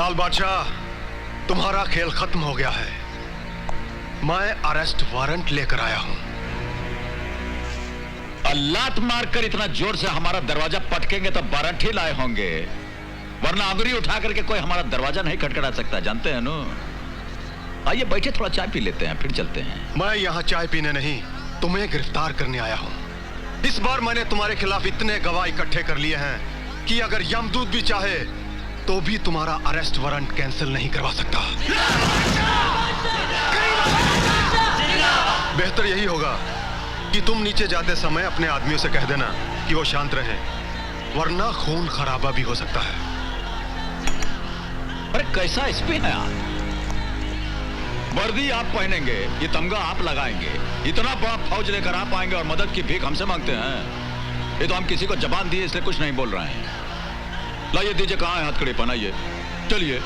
लाल बादशाह, तुम्हारा खेल खत्म हो गया है। मैं अरेस्ट वारंट लेकर आया हूं। लात मारकर इतना जोर से हमारा दरवाजा पटकेंगे तो वारंट ही लाए होंगे, वरना अंगुली उठा करके कोई हमारा दरवाजा नहीं खटखटा सकता, जानते हैं नो। आइए बैठे, थोड़ा चाय पी लेते हैं, फिर चलते हैं। मैं यहाँ चाय पीने नहीं, तुम्हें गिरफ्तार करने आया हूँ। इस बार मैंने तुम्हारे खिलाफ इतने गवाह इकट्ठे कर लिए हैं कि अगर यमदूत भी चाहे तो भी तुम्हारा अरेस्ट वारंट कैंसिल नहीं करवा सकता। बेहतर यही होगा कि तुम नीचे जाते समय अपने आदमियों से कह देना कि वो शांत रहें, वरना खून खराबा भी हो सकता है। अरे कैसा एसपी है आप? वर्दी आप पहनेंगे, ये तमगा आप लगाएंगे, इतना बड़ा फौज लेकर आप आएंगे और मदद की भीख हमसे मांगते हैं। ये तो हम किसी को जबान दिए इसलिए कुछ नहीं बोल रहे हैं। लाइए दीजिए, कहाँ है हथकड़ी, पहनाइए, चलिए।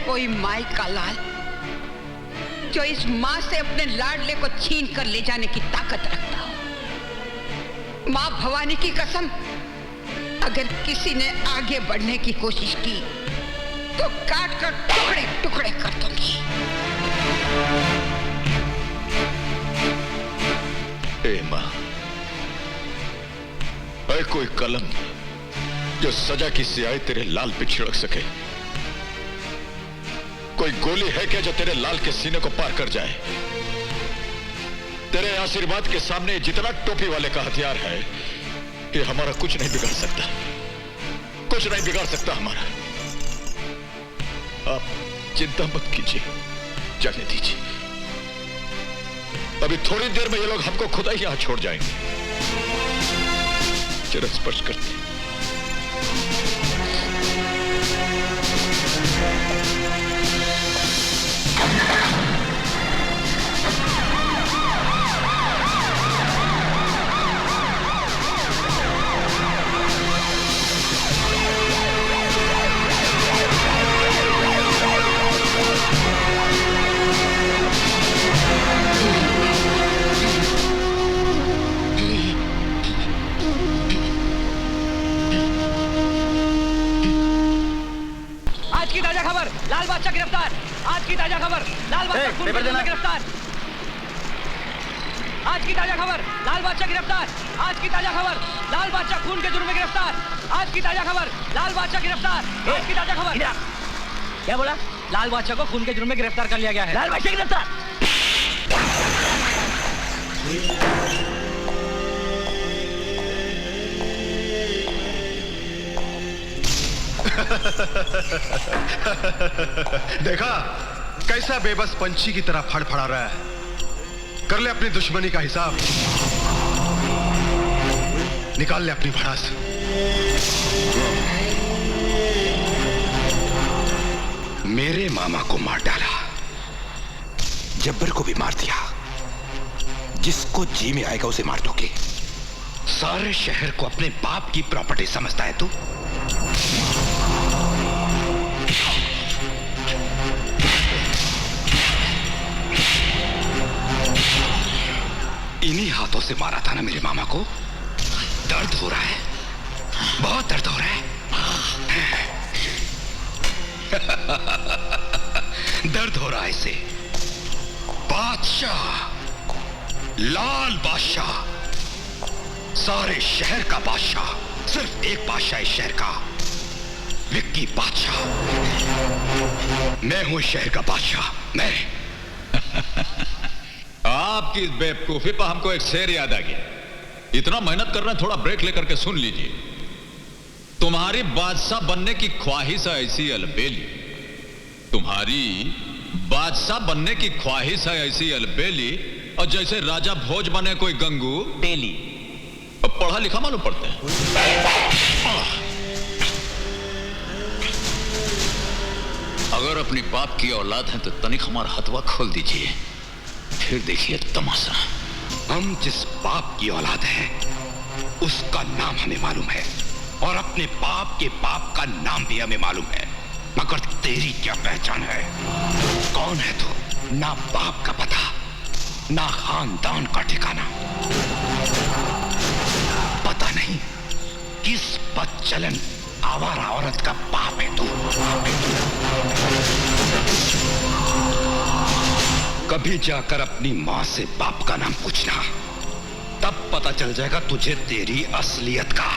कोई माई का लाल जो इस मां से अपने लाडले को छीन कर ले जाने की ताकत रखता हो। मां भवानी की कसम, अगर किसी ने आगे बढ़ने की कोशिश की तो काट कर टुकड़े टुकड़े कर दूंगी। ए मां, ऐ कोई कलम जो सजा की स्याही तेरे लाल पे छिड़क सके? कोई गोली है क्या जो तेरे लाल के सीने को पार कर जाए? तेरे आशीर्वाद के सामने जितना टोपी वाले का हथियार है, ये हमारा कुछ नहीं बिगाड़ सकता, कुछ नहीं बिगाड़ सकता हमारा। आप चिंता मत कीजिए, जाने दीजिए। अभी थोड़ी देर में ये लोग हमको खुदा ही यहां छोड़ जाएंगे। जरा स्पर्श करते हैं। लाल बादशाह गिरफ्तार। आज की ताजा खबर, लाल बादशाह खून के जुर्म में गिरफ्तार। आज की ताजा खबर, लाल बादशाह गिरफ्तार। आज की ताजा खबर, लाल बादशाह खून के जुर्म में गिरफ्तार। आज की ताजा खबर, लाल बादशाह गिरफ्तार। आज की ताजा खबर। क्या बोला? लाल बादशाह को खून के जुर्म में गिरफ्तार कर लिया गया है। लाल बादशाह गिरफ्तार। देखा कैसा बेबस पंछी की तरह फड़फड़ा रहा है। कर ले अपनी दुश्मनी का हिसाब, निकाल ले अपनी भड़ास। मेरे मामा को मार डाला, जब्बर को भी मार दिया, जिसको जी में आएगा उसे मार दोगे। सारे शहर को अपने बाप की प्रॉपर्टी समझता है तू? इन्हीं हाथों से मारा था ना मेरे मामा को। दर्द हो रहा है, बहुत दर्द हो रहा है। दर्द हो रहा है इसे। बादशाह, लाल बादशाह, सारे शहर का बादशाह, सिर्फ एक बादशाह इस शहर का, विक्की बादशाह। मैं हूं इस शहर का बादशाह, मैं। आपकी इस बेवकूफी पर हमको एक शेर याद आ गया। इतना मेहनत कर रहे हैं, थोड़ा ब्रेक लेकर के सुन लीजिए। तुम्हारी बादशाह बनने की ख्वाहिश है ऐसी अलबेली, तुम्हारी बादशाह बनने की ख्वाहिश है ऐसी अलबेली, और जैसे राजा भोज बने कोई गंगू बेली। अब पढ़ा लिखा मालूम पड़ते हैं। अगर अपनी बाप की औलाद है तो तनिक हमारा हथवा खोल दीजिए, फिर देखिए तमाशा। हम जिस बाप की औलाद हैं, उसका नाम हमें मालूम है, और अपने बाप के बाप का नाम भी हमें मालूम है। मगर तेरी क्या पहचान है? कौन है तू? ना बाप का पता, ना खानदान का ठिकाना। पता नहीं किस बदचलन आवारा औरत का बाप है तू। कभी जाकर अपनी मां से बाप का नाम पूछना, तब पता चल जाएगा तुझे तेरी असलियत का।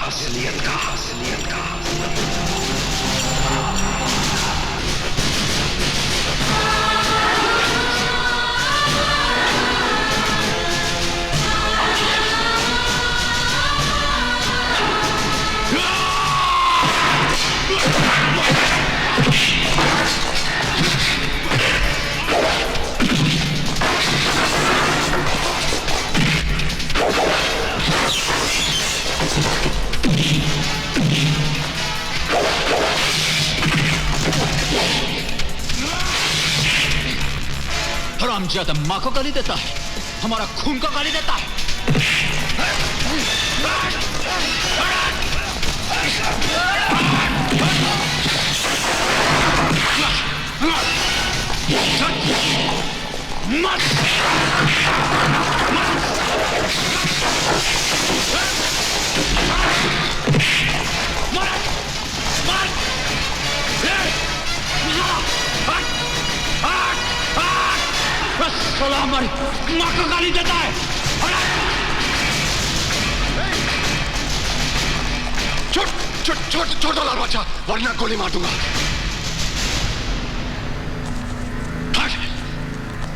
हरामजादा मां को गाली देता है, हमारा खून को गाली देता है। हमारी मां को गाली देता है। छोड़ो लाल बादशाह, वरना गोली मार दूंगा।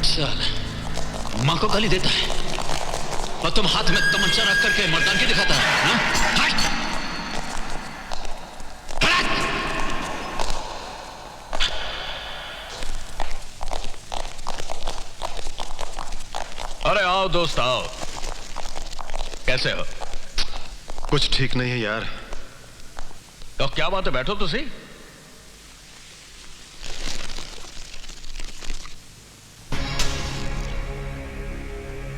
चल, मां को गाली देता है और तुम हाथ में तमंचा रख करके मर्दानगी दिखाता है। अरे आओ दोस्त आओ, कैसे हो? कुछ ठीक नहीं है यार। तो क्या बात है, बैठो तो सही।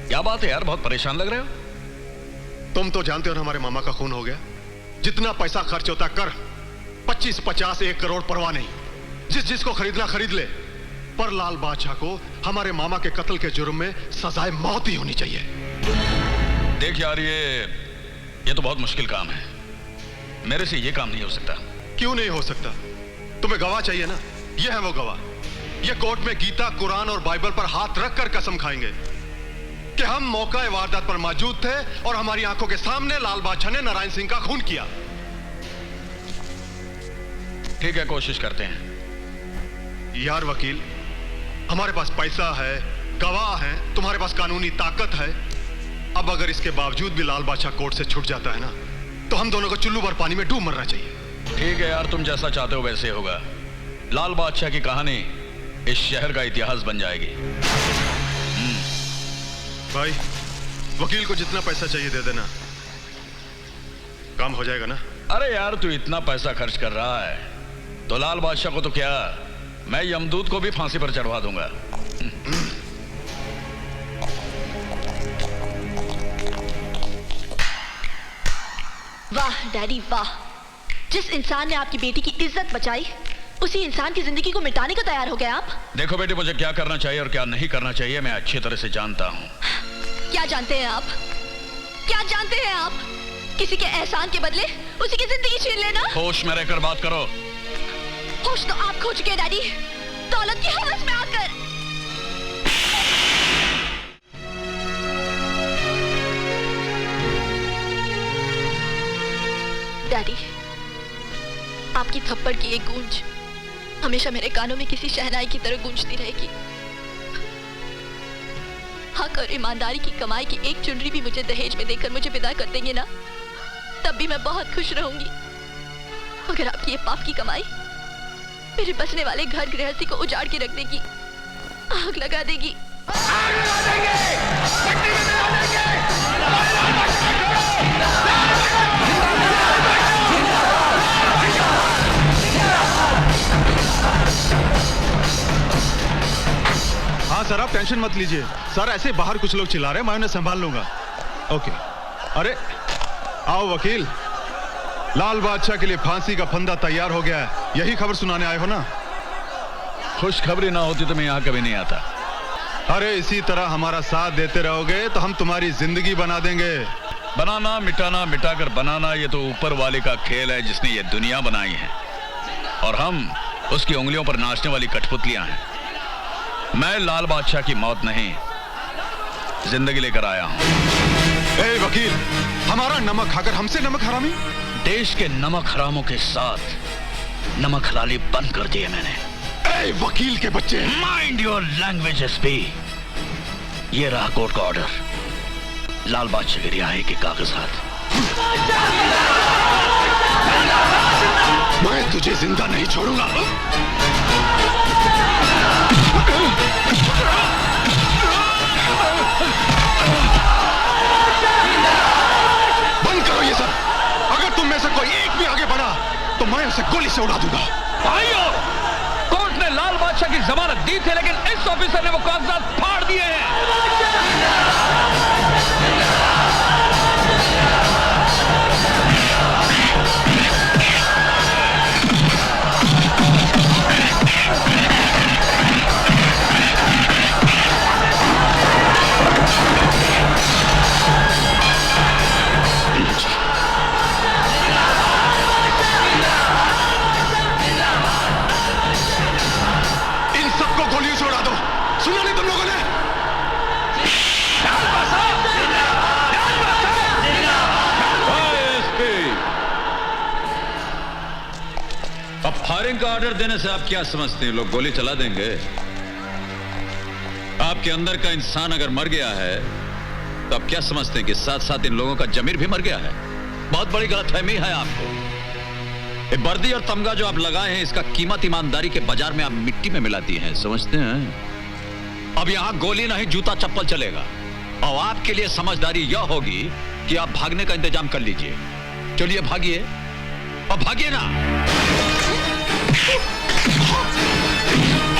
क्या बात है यार, बहुत परेशान लग रहे हो। तुम तो जानते हो ना, हमारे मामा का खून हो गया। जितना पैसा खर्च होता कर, 25, 50, 1 करोड़ परवाह नहीं, जिसको खरीदना खरीद ले, पर लाल बादशाह को हमारे मामा के कत्ल के जुर्म में सजाए मौत ही होनी चाहिए। देख यार, ये तो बहुत मुश्किल काम है, मेरे से ये काम नहीं हो सकता। क्यों नहीं हो सकता? तुम्हें गवाह चाहिए ना, ये है वो गवाह। ये कोर्ट में गीता, कुरान और बाइबल पर हाथ रखकर कसम खाएंगे कि हम मौका वारदात पर मौजूद थे और हमारी आंखों के सामने लाल बादशाह ने नारायण सिंह का खून किया। ठीक है, कोशिश करते हैं। यार वकील, हमारे पास पैसा है, गवाह है, तुम्हारे पास कानूनी ताकत है। अब अगर इसके बावजूद भी लाल बादशाह कोर्ट से छूट जाता है ना, तो हम दोनों को चुल्लू भर पानी में डूब मरना चाहिए। ठीक है यार, तुम जैसा चाहते हो वैसे होगा। लाल बादशाह की कहानी इस शहर का इतिहास बन जाएगी। भाई, वकील को जितना पैसा चाहिए दे देना, काम हो जाएगा ना। अरे यार, तू इतना पैसा खर्च कर रहा है तो लाल बादशाह को तो क्या, मैं यमदूत को भी फांसी पर चढ़वा दूंगा। वाह डैडी वाह, जिस इंसान ने आपकी बेटी की इज्जत बचाई, उसी इंसान की जिंदगी को मिटाने को तैयार हो गए आप। देखो बेटी, मुझे क्या करना चाहिए और क्या नहीं करना चाहिए मैं अच्छी तरह से जानता हूँ। क्या जानते हैं आप? क्या जानते हैं आप? किसी के एहसान के बदले उसी की जिंदगी छीन लेना। होश में रहकर बात करो। होश तो आप खो चुके हैं डैडी। तो दौलत की हवस में आकर। डैडी, आपकी थप्पड़ की एक गूंज हमेशा मेरे कानों में किसी शहनाई की तरह गूंजती रहेगी। हक और ईमानदारी की कमाई की एक चुनरी भी मुझे दहेज में देकर मुझे विदा कर देंगे ना, तब भी मैं बहुत खुश रहूंगी। मगर आपकी ये पाप की कमाई मेरे बसने वाले घर गृहस्थी को उजाड़ के रख देगी, आग लगा देगी। हाँ सर, आप टेंशन मत लीजिए। सर ऐसे बाहर कुछ लोग चिल्ला रहे हैं, मैं उन्हें संभाल लूंगा। ओके। अरे आओ वकील, लाल बादशाह के लिए फांसी का फंदा तैयार हो गया है, यही खबर सुनाने आए हो ना? खुशखबरी ना होती तो मैं यहाँ कभी नहीं आता। अरे इसी तरह हमारा साथ देते रहोगे तो हम तुम्हारी जिंदगी बना देंगे। बनाना मिटाना, मिटाकर बनाना, ये तो ऊपर वाले का खेल है जिसने ये दुनिया बनाई है, और हम उसकी उंगलियों पर नाचने वाली कठपुतलियां हैं। मैं लाल बादशाह की मौत नहीं, जिंदगी लेकर आया हूं। ए वकील, हमारा नमक खाकर हमसे नमक हरामी? देश के नमक हरामों के साथ नमक हलाली बंद कर दिए मैंने। ए वकील के बच्चे, माइंड योर लैंग्वेज एसपी। ये रहा कोर्ट का ऑर्डर, लाल बादशाह की रिहाई के कागजात। मैं तुझे जिंदा नहीं छोड़ूंगा। बंद करो ये सब। अगर तुम में से कोई एक भी आगे बढ़ा तो मैं उसे गोली से उड़ा दूंगा। भाइयों, कोर्ट ने लाल बादशाह की जमानत दी थी, लेकिन इस ऑफिसर ने वो कागजात फाड़ दिए हैं। इन सबको गोलियों से उड़ा दो। सुना नहीं तुम लोगों ने? अब फायरिंग का ऑर्डर देने से आप क्या समझते हैं, लोग गोली चला देंगे? आपके अंदर का इंसान अगर मर गया है तो आप क्या समझते हैं कि साथ साथ इन लोगों का जमीर भी मर गया है? बहुत बड़ी गलतफहमी है आपको। ये वर्दी और तमगा जो आप लगाए हैं, इसका कीमत ईमानदारी के बाजार में आप मिट्टी में मिलाती हैं, समझते हैं? अब यहां गोली नहीं, जूता चप्पल चलेगा। और आपके लिए समझदारी यह होगी कि आप भागने का इंतजाम कर लीजिए। चलिए भागिए, और भागिए ना।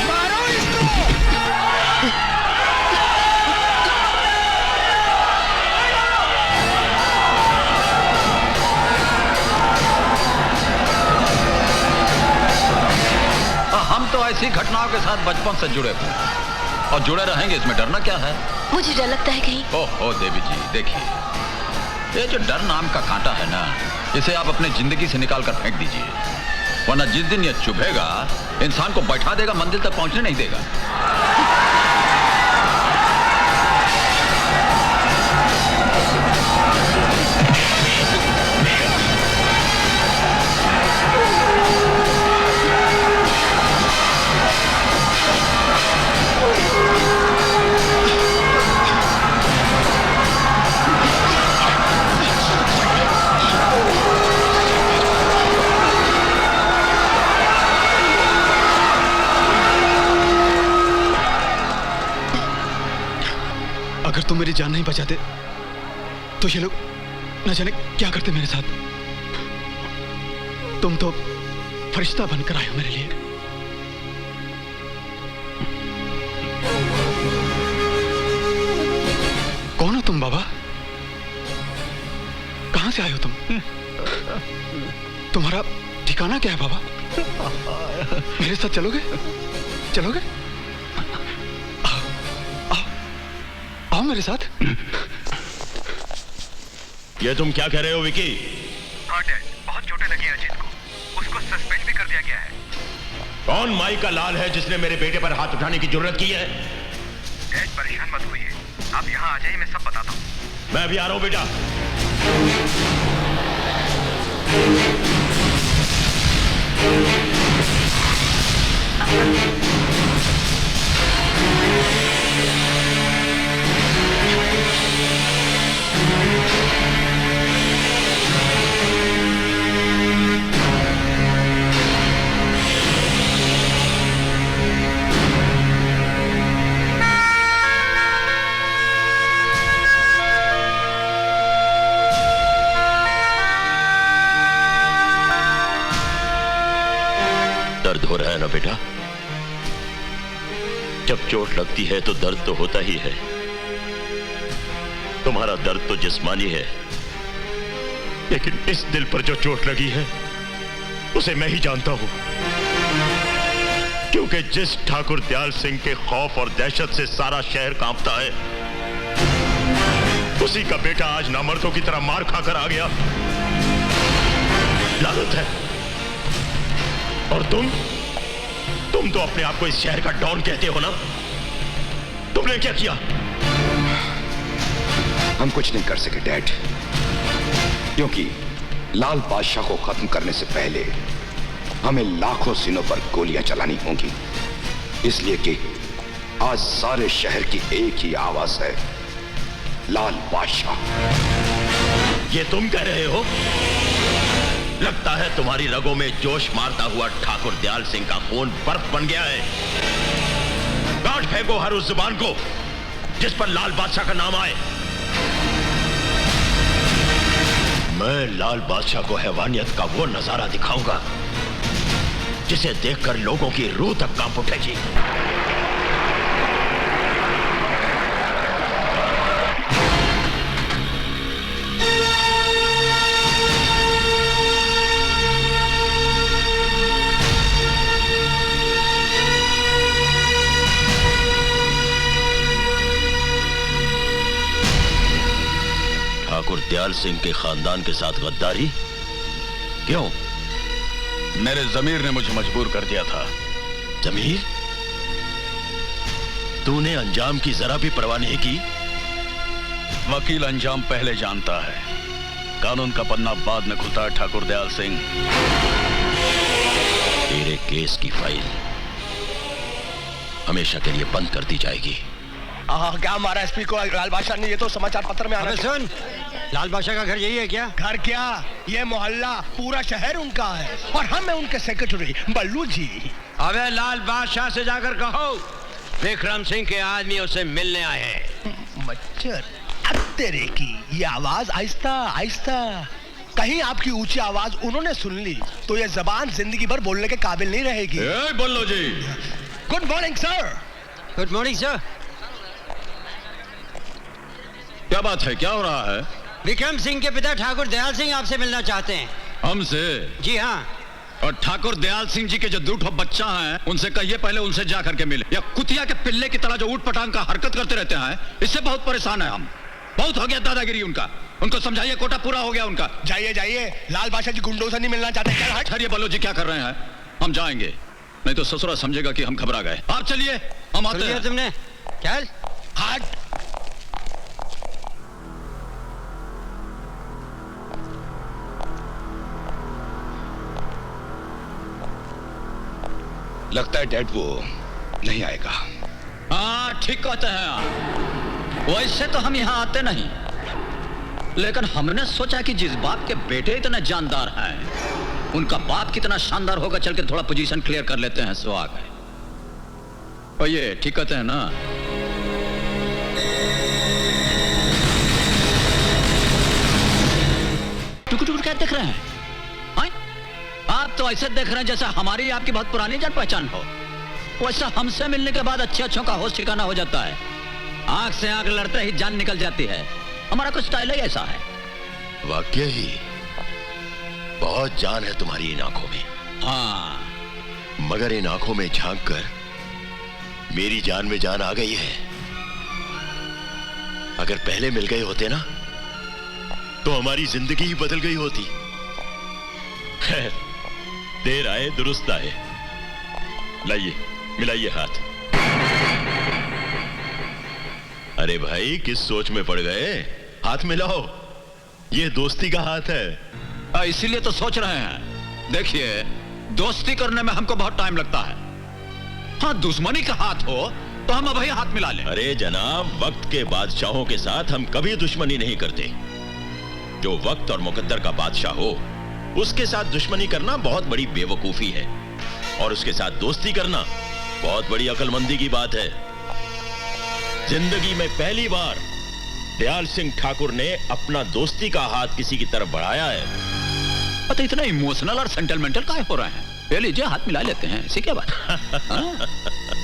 मारो इसको। हम तो ऐसी घटनाओं के साथ बचपन से जुड़े हुए और जुड़े रहेंगे, इसमें डरना क्या है? मुझे डर लगता है कहीं। ओहो देवी जी, देखिए, ये जो डर नाम का कांटा है ना, इसे आप अपने जिंदगी से निकाल कर फेंक दीजिए, वरना जिस दिन ये चुभेगा इंसान को बैठा देगा, मंजिल तक पहुंचने नहीं देगा। अगर तुम मेरी जान नहीं बचाते तो ये लोग न जाने क्या करते मेरे साथ। तुम तो फरिश्ता बनकर आए हो मेरे लिए। कौन हो तुम बाबा? कहां से आए हो तुम? तुम्हारा ठिकाना क्या है बाबा? मेरे साथ चलोगे? चलोगे? आओ मेरे साथ। ये तुम क्या कह रहे हो विकी? हाँ डैड, बहुत चोटें लगी हैं अजीत को। उसको सस्पेंड भी कर दिया गया है। कौन माई का लाल है जिसने मेरे बेटे पर हाथ उठाने की जरूरत की है? डैड परेशान मत होइए, आप यहाँ आ जाइए, मैं सब बताता हूँ। मैं अभी आ रहा हूं बेटा। दर्द हो रहा है ना बेटा? जब चोट लगती है तो दर्द तो होता ही है। तुम्हारा दर्द तो जिस्मानी है, लेकिन इस दिल पर जो चोट लगी है उसे मैं ही जानता हूं, क्योंकि जिस ठाकुर दयाल सिंह के खौफ और दहशत से सारा शहर कांपता है, उसी का बेटा आज नामर्दों की तरह मार खाकर आ गया। लानत है। और तुम तो अपने आप को इस शहर का डॉन कहते हो ना? तुमने क्या किया? हम कुछ नहीं कर सके डैड, क्योंकि लाल बादशाह को खत्म करने से पहले हमें लाखों सीनों पर गोलियां चलानी होंगी, इसलिए कि आज सारे शहर की एक ही आवाज है, लाल बादशाह। ये तुम कह रहे हो? लगता है तुम्हारी रगों में जोश मारता हुआ ठाकुर दयाल सिंह का खून बर्फ बन गया है। काट फेंको हर उस जुबान को जिस पर लाल बादशाह का नाम आए। मैं लाल बादशाह को हैवानियत का वो नजारा दिखाऊंगा जिसे देखकर लोगों की रूह तक कांप उठेगी। ठाकुर दयाल सिंह के खानदान के साथ गद्दारी क्यों? मेरे जमीर ने मुझे मजबूर कर दिया था। जमीर? तूने अंजाम की जरा भी परवाह नहीं की? वकील अंजाम पहले जानता है, कानून का पन्ना बाद में खुलता है। ठाकुर दयाल सिंह, तेरे केस की फाइल हमेशा के लिए बंद कर दी जाएगी। क्या मारा एसपी को लाल बादशाह ने? ये तो समाचार पत्र में आना। सुन, लाल बादशाह का घर यही है क्या? घर क्या, ये मोहल्ला पूरा शहर उनका है और हम हैं उनके सेक्रेटरी बल्लू जी। अबे लाल बादशाह से जाकर कहो विक्रम सिंह के आदमी उसे मिलने आए हैं। मच्छर तेरे की ये आवाज आहिस्ता आहिस्ता, कहीं आपकी ऊंची आवाज उन्होंने सुन ली तो ये जबान जिंदगी भर बोलने के काबिल नहीं रहेगी। Ballu ji, good morning sir. Good morning sir. क्या बात है, क्या हो रहा है? विक्रम सिंह के पिता ठाकुर दयाल सिंह आपसे मिलना चाहते हैं। हमसे? जी हाँ। और ठाकुर दयाल सिंह जी के जो दूठो बच्चा हैं उनसे कहिए पहले उनसे जा करके मिले। या कुतिया के पिल्ले की तरह जो ऊट पटांग का हरकत करते रहते हैं, इससे बहुत परेशान है हम। बहुत हो गया दादागिरी उनका, उनको समझाइए, कोटा पूरा हो गया उनका। जाइए जाइए, लाल बादशाह जी गुंडों से नहीं मिलना चाहते। ठहरिए बल्लू जी, क्या कर रहे हैं? हम जाएंगे, नहीं तो ससुरा समझेगा कि हम घबरा गए। आप चलिए, हम आते हैं। तुमने चल हट। लगता है डैड वो नहीं आएगा। हाँ ठीक कहते हैं आप। वैसे तो हम यहाँ आते नहीं, लेकिन हमने सोचा कि जिस बाप के बेटे इतने जानदार हैं, उनका बाप कितना शानदार होगा, चल के थोड़ा पोजीशन क्लियर कर लेते हैं। स्वाग है। और ये ठीक कहते हैं ना? टुकुर टुकुर क्या देख रहे हैं? आप तो ऐसे देख रहे हैं जैसा हमारी आपकी बहुत पुरानी जान पहचान हो। वैसा हमसे मिलने के बाद अच्छे अच्छों का होश ठिकाना हो जाता है। आंख से आंख लड़ते ही जान निकल जाती है। हमारा कुछ स्टाइल ही ऐसा है। वाकई ही बहुत जान है तुम्हारी इन आंखों में। हाँ, मगर इन आंखों में झांक कर मेरी जान में जान आ गई है। अगर पहले मिल गए होते ना तो हमारी जिंदगी ही बदल गई होती। खैर, देर आए दुरुस्त आए। लाइए, मिलाइए हाथ। अरे भाई, किस सोच में पड़ गए? हाथ मिलाओ, ये दोस्ती का हाथ है। इसीलिए तो सोच रहे हैं। देखिए, दोस्ती करने में हमको बहुत टाइम लगता है। हाँ, दुश्मनी का हाथ हो तो हम अभी हाथ मिला लें। अरे जनाब, वक्त के बादशाहों के साथ हम कभी दुश्मनी नहीं करते। जो वक्त और मुकद्दर का बादशाह हो, उसके साथ दुश्मनी करना बहुत बड़ी बेवकूफी है, और उसके साथ दोस्ती करना बहुत बड़ी अक्लमंदी की बात है। जिंदगी में पहली बार दयाल सिंह ठाकुर ने अपना दोस्ती का हाथ किसी की तरफ बढ़ाया है। पता इतना इमोशनल और सेंटिमेंटल काहे हो रहे हैं? ले लीजिए, हाथ मिला लेते हैं, ऐसी क्या बात? हाँ?